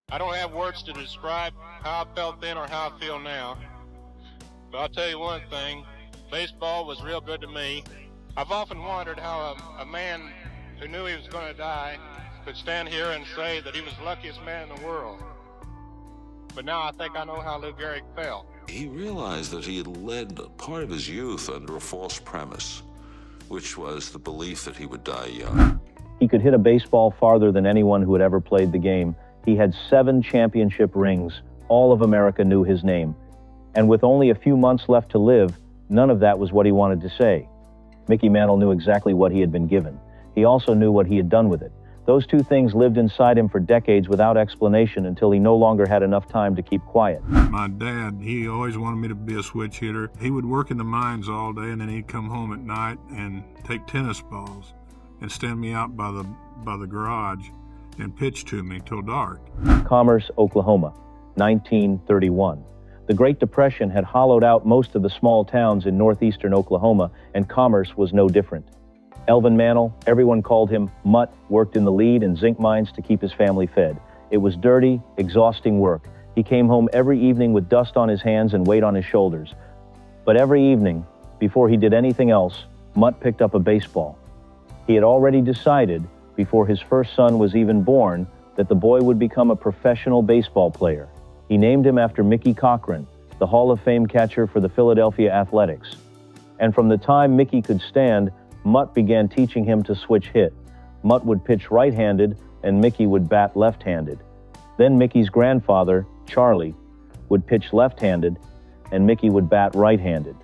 I don't have words to describe how I felt then or how I feel now. But I'll tell you one thing, baseball was real good to me. I've often wondered how a man who knew he was going to die could stand here and say that he was the luckiest man in the world. But now I think I know how Lou Gehrig felt. He realized that he had led part of his youth under a false premise, which was the belief that he would die young. He could hit a baseball farther than anyone who had ever played the game. He had 7 championship rings. All of America knew his name. And with only a few months left to live, none of that was what he wanted to say. Mickey Mantle knew exactly what he had been given. He also knew what he had done with it. Those two things lived inside him for decades without explanation until he no longer had enough time to keep quiet. My dad, he always wanted me to be a switch hitter. He would work in the mines all day, and then he'd come home at night and take tennis balls and stand me out by the garage and pitch to me till dark. Commerce, Oklahoma, 1931. The Great Depression had hollowed out most of the small towns in northeastern Oklahoma, and Commerce was no different. Elvin Mantle, everyone called him Mutt, worked in the lead and zinc mines to keep his family fed. It was dirty, exhausting work. He came home every evening with dust on his hands and weight on his shoulders. But every evening, before he did anything else, Mutt picked up a baseball. He had already decided, before his first son was even born, that the boy would become a professional baseball player. He named him after Mickey Cochran, the Hall of Fame catcher for the Philadelphia Athletics. And from the time Mickey could stand, Mutt began teaching him to switch hit. Mutt would pitch right-handed, and Mickey would bat left-handed. Then Mickey's grandfather, Charlie, would pitch left-handed, and Mickey would bat right-handed.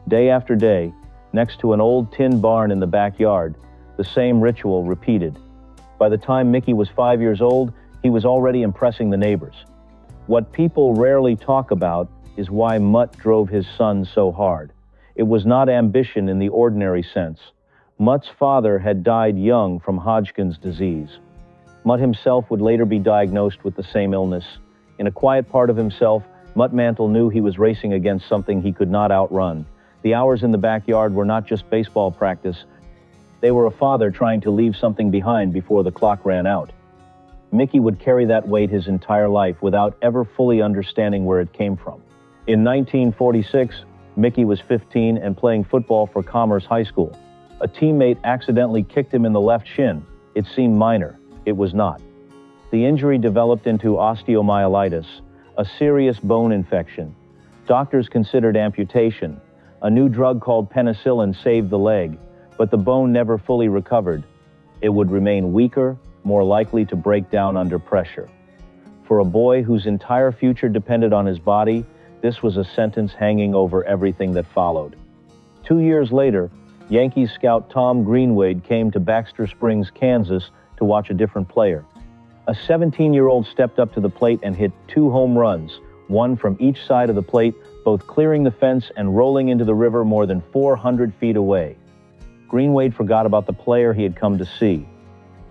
Day after day, next to an old tin barn in the backyard, the same ritual repeated. By the time Mickey was 5 years old, he was already impressing the neighbors. What people rarely talk about is why Mutt drove his son so hard. It was not ambition in the ordinary sense. Mutt's father had died young from Hodgkin's disease. Mutt himself would later be diagnosed with the same illness. In a quiet part of himself, Mutt Mantle knew he was racing against something he could not outrun. The hours in the backyard were not just baseball practice. They were a father trying to leave something behind before the clock ran out. Mickey would carry that weight his entire life without ever fully understanding where it came from. In 1946, Mickey was 15 and playing football for Commerce High School. A teammate accidentally kicked him in the left shin. It seemed minor. It was not. The injury developed into osteomyelitis, a serious bone infection. Doctors considered amputation. A new drug called penicillin saved the leg, but the bone never fully recovered. It would remain weaker, more likely to break down under pressure. For a boy whose entire future depended on his body, this was a sentence hanging over everything that followed. 2 years later, Yankees scout Tom Greenwade came to Baxter Springs, Kansas, to watch a different player. A 17-year-old stepped up to the plate and hit 2 home runs, one from each side of the plate, both clearing the fence and rolling into the river more than 400 feet away. Greenwade forgot about the player he had come to see.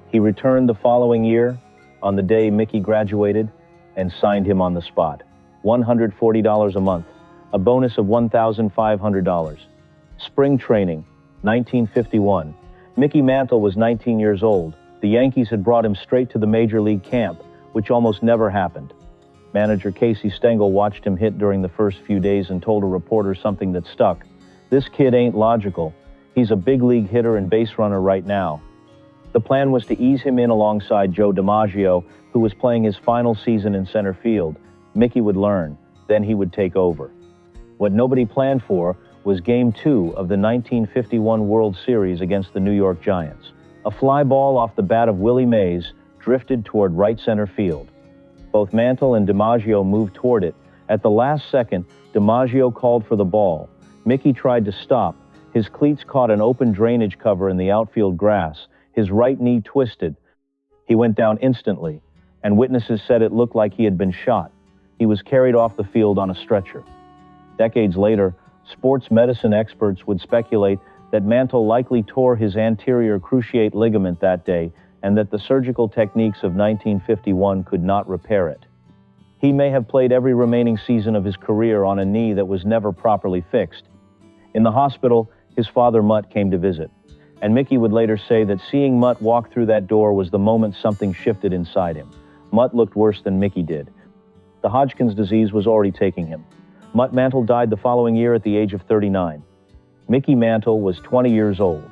He returned the following year, on the day Mickey graduated, and signed him on the spot. $140 a month, a bonus of $1,500. Spring training, 1951. Mickey Mantle was 19 years old. The Yankees had brought him straight to the major league camp, which almost never happened. Manager Casey Stengel watched him hit during the first few days and told a reporter something that stuck. "This kid ain't logical. He's a big league hitter and base runner right now." The plan was to ease him in alongside Joe DiMaggio, who was playing his final season in center field. Mickey would learn, then he would take over. What nobody planned for was Game 2 of the 1951 World Series against the New York Giants. A fly ball off the bat of Willie Mays drifted toward right center field. Both Mantle and DiMaggio moved toward it. At the last second, DiMaggio called for the ball. Mickey tried to stop. His cleats caught an open drainage cover in the outfield grass. His right knee twisted. He went down instantly, and witnesses said it looked like he had been shot. He was carried off the field on a stretcher. Decades later, sports medicine experts would speculate that Mantle likely tore his anterior cruciate ligament that day and that the surgical techniques of 1951 could not repair it. He may have played every remaining season of his career on a knee that was never properly fixed. In the hospital, his father Mutt came to visit, and Mickey would later say that seeing Mutt walk through that door was the moment something shifted inside him. Mutt looked worse than Mickey did. The Hodgkin's disease was already taking him. Mutt Mantle died the following year at the age of 39. Mickey Mantle was 20 years old.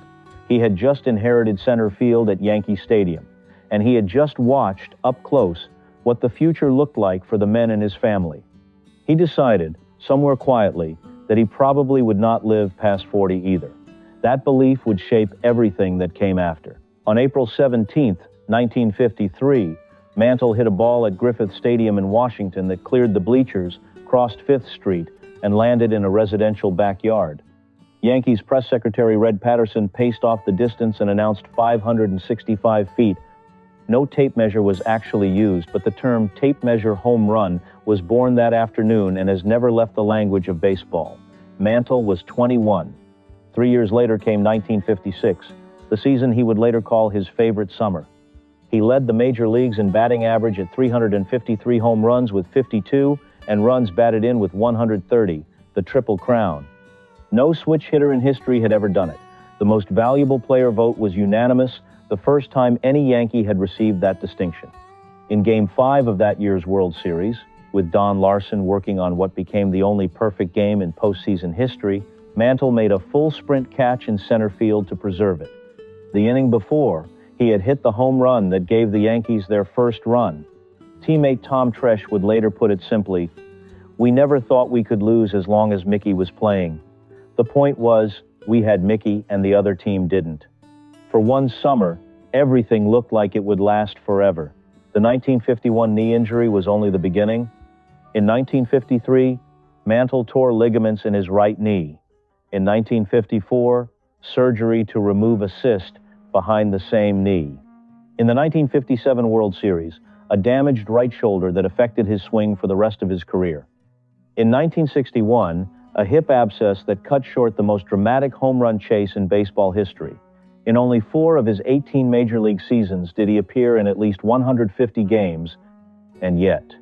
He had just inherited center field at Yankee Stadium, and he had just watched, up close, what the future looked like for the men in his family. He decided, somewhere quietly, that he probably would not live past 40 either. That belief would shape everything that came after. On April 17, 1953, Mantle hit a ball at Griffith Stadium in Washington that cleared the bleachers, crossed 5th Street, and landed in a residential backyard. Yankees press secretary Red Patterson paced off the distance and announced 565 feet. No tape measure was actually used, but the term tape measure home run was born that afternoon and has never left the language of baseball. Mantle was 21. 3 years later came 1956, the season he would later call his favorite summer. He led the major leagues in batting average at 353 home runs with 52 and runs batted in with 130, the Triple Crown. No switch hitter in history had ever done it. The most valuable player vote was unanimous, the first time any Yankee had received that distinction. In Game 5 of that year's World Series, with Don Larson working on what became the only perfect game in postseason history, Mantle made a full sprint catch in center field to preserve it. The inning before, he had hit the home run that gave the Yankees their first run. Teammate Tom Tresh would later put it simply, "We never thought we could lose as long as Mickey was playing. The point was, we had Mickey and the other team didn't." For one summer, everything looked like it would last forever. The 1951 knee injury was only the beginning. In 1953, Mantle tore ligaments in his right knee. In 1954, surgery to remove a cyst behind the same knee. In the 1957 World Series, a damaged right shoulder that affected his swing for the rest of his career. In 1961, a hip abscess that cut short the most dramatic home run chase in baseball history. In only 4 of his 18 major league seasons did he appear in at least 150 games, and yet,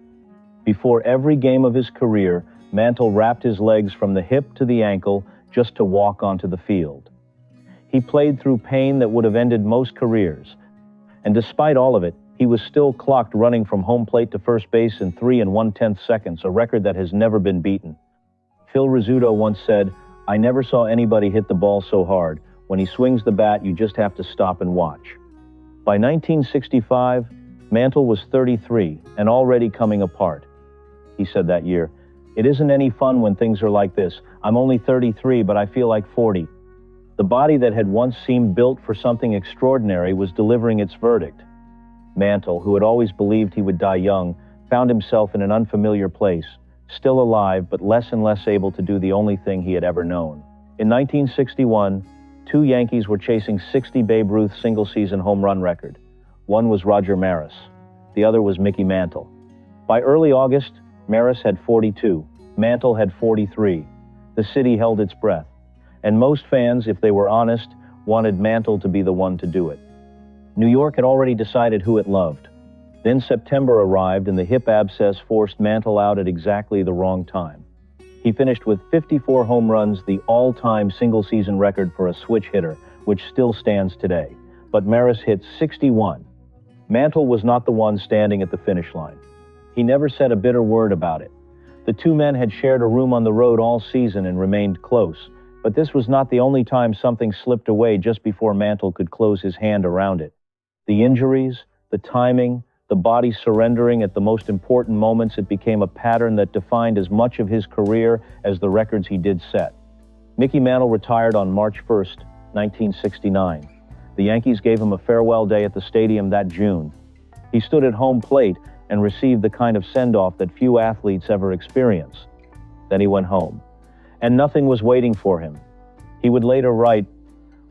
before every game of his career, Mantle wrapped his legs from the hip to the ankle just to walk onto the field. He played through pain that would have ended most careers, and despite all of it, he was still clocked running from home plate to first base in 3 1/10 seconds, a record that has never been beaten. Phil Rizzuto once said, "I never saw anybody hit the ball so hard. When he swings the bat, you just have to stop and watch." By 1965, Mantle was 33 and already coming apart. He said that year, "It isn't any fun when things are like this. I'm only 33, but I feel like 40. The body that had once seemed built for something extraordinary was delivering its verdict. Mantle, who had always believed he would die young, found himself in an unfamiliar place, still alive but less and less able to do the only thing he had ever known. In 1961, 2 Yankees were chasing 60 Babe Ruth single-season home run record. One was Roger Maris. The other was Mickey Mantle. By early August, Maris had 42. Mantle had 43. The city held its breath. And most fans, if they were honest, wanted Mantle to be the one to do it. New York had already decided who it loved. Then September arrived and the hip abscess forced Mantle out at exactly the wrong time. He finished with 54 home runs, the all-time single-season record for a switch hitter, which still stands today. But Maris hit 61. Mantle was not the one standing at the finish line. He never said a bitter word about it. The 2 men had shared a room on the road all season and remained close, but this was not the only time something slipped away just before Mantle could close his hand around it. The injuries, the timing, the body surrendering at the most important moments, it became a pattern that defined as much of his career as the records he did set. Mickey Mantle retired on March 1st, 1969. The Yankees gave him a farewell day at the stadium that June. He stood at home plate and received the kind of send-off that few athletes ever experience. Then he went home, and nothing was waiting for him. He would later write,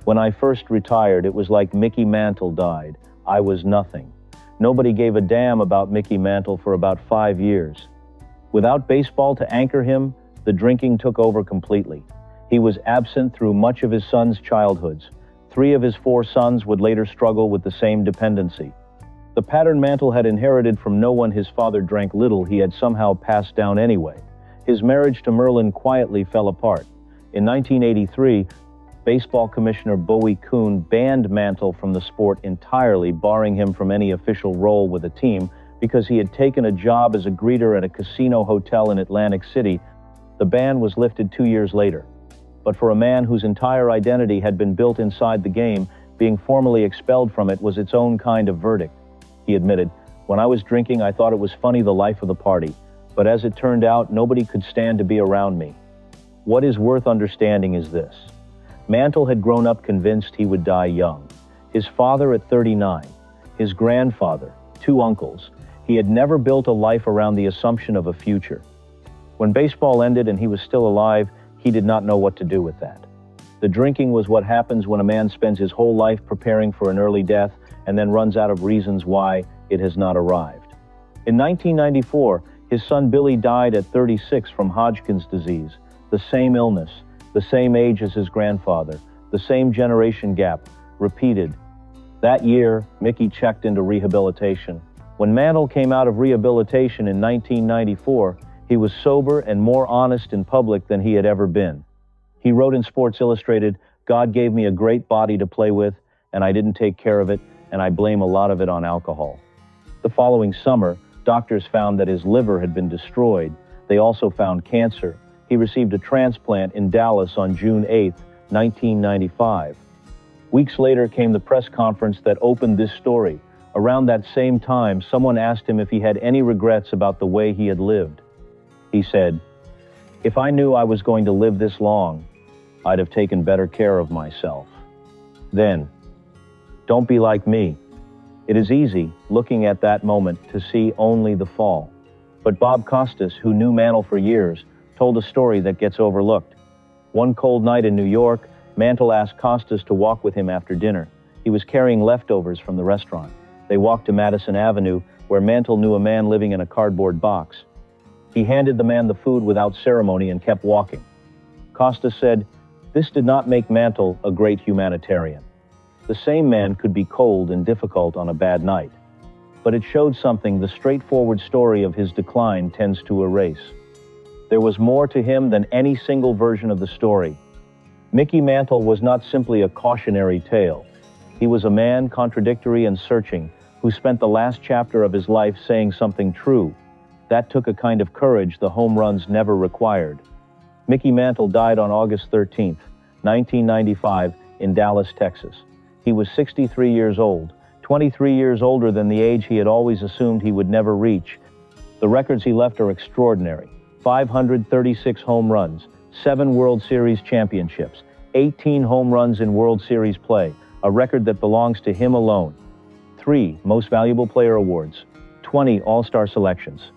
"When I first retired, it was like Mickey Mantle died. I was nothing. Nobody gave a damn about Mickey Mantle for about 5 years. Without baseball to anchor him, the drinking took over completely. He was absent through much of his sons' childhoods. 3 of his 4 sons would later struggle with the same dependency. The pattern Mantle had inherited from no one his father drank little, he had somehow passed down anyway. His marriage to Merlin quietly fell apart. In 1983, Baseball Commissioner Bowie Kuhn banned Mantle from the sport entirely, barring him from any official role with a team, Because he had taken a job as a greeter at a casino hotel in Atlantic City, the ban was lifted 2 years later. But for a man whose entire identity had been built inside the game, being formally expelled from it was its own kind of verdict. He admitted, "When I was drinking, I thought it was funny, the life of the party. But as it turned out, nobody could stand to be around me." What is worth understanding is this. Mantle had grown up convinced he would die young. His father at 39, his grandfather, 2 uncles. He had never built a life around the assumption of a future. When baseball ended and he was still alive, he did not know what to do with that. The drinking was what happens when a man spends his whole life preparing for an early death and then runs out of reasons why it has not arrived. In 1994, his son Billy died at 36 from Hodgkin's disease, the same illness, the same age as his grandfather, the same generation gap, repeated. That year, Mickey checked into rehabilitation. When Mantle came out of rehabilitation in 1994, he was sober and more honest in public than he had ever been. He wrote in Sports Illustrated, "God gave me a great body to play with, and I didn't take care of it, and I blame a lot of it on alcohol." The following summer, doctors found that his liver had been destroyed. They also found cancer. He received a transplant in Dallas on June 8, 1995. Weeks later came the press conference that opened this story. Around that same time, someone asked him if he had any regrets about the way he had lived. He said, "If I knew I was going to live this long, I'd have taken better care of myself." Then, don't be like me. It is easy, looking at that moment, to see only the fall. But Bob Costas, who knew Mantle for years, told a story that gets overlooked. One cold night in New York, Mantle asked Costas to walk with him after dinner. He was carrying leftovers from the restaurant. They walked to Madison Avenue, where Mantle knew a man living in a cardboard box. He handed the man the food without ceremony and kept walking. Costas said, "This did not make Mantle a great humanitarian. The same man could be cold and difficult on a bad night. But it showed something the straightforward story of his decline tends to erase. There was more to him than any single version of the story. Mickey Mantle was not simply a cautionary tale. He was a man contradictory and searching, who spent the last chapter of his life saying something true. That took a kind of courage the home runs never required." Mickey Mantle died on August 13, 1995, in Dallas, Texas. He was 63 years old, 23 years older than the age he had always assumed he would never reach. The records he left are extraordinary. 536 home runs, 7 World Series championships, 18 home runs in World Series play, a record that belongs to him alone. 3 Most Valuable Player awards, 20 All-Star selections.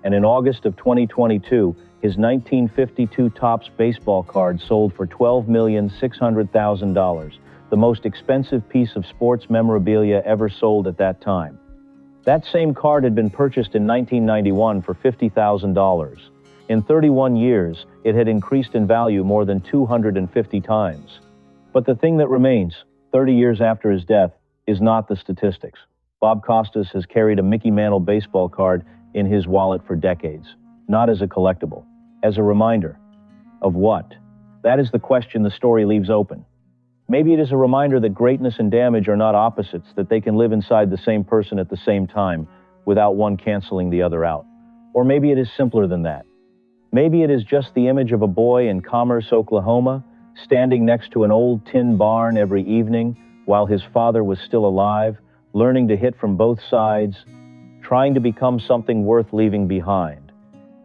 And in August of 2022, his 1952 Topps baseball card sold for $12,600,000, the most expensive piece of sports memorabilia ever sold at that time. That same card had been purchased in 1991 for $50,000. In 31 years, it had increased in value more than 250 times. But the thing that remains, 30 years after his death, is not the statistics. Bob Costas has carried a Mickey Mantle baseball card in his wallet for decades, not as a collectible, as a reminder. Of what? That is the question the story leaves open. Maybe it is a reminder that greatness and damage are not opposites, that they can live inside the same person at the same time, without one canceling the other out. Or maybe it is simpler than that. Maybe it is just the image of a boy in Commerce, Oklahoma, standing next to an old tin barn every evening while his father was still alive, learning to hit from both sides, trying to become something worth leaving behind.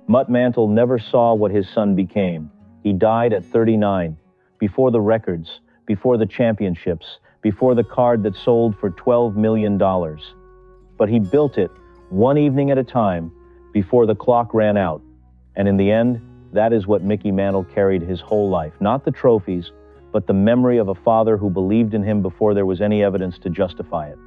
Mutt Mantle never saw what his son became. He died at 39, before the records, before the championships, before the card that sold for $12 million. But he built it one evening at a time before the clock ran out. And in the end, that is what Mickey Mantle carried his whole life. Not the trophies, but the memory of a father who believed in him before there was any evidence to justify it.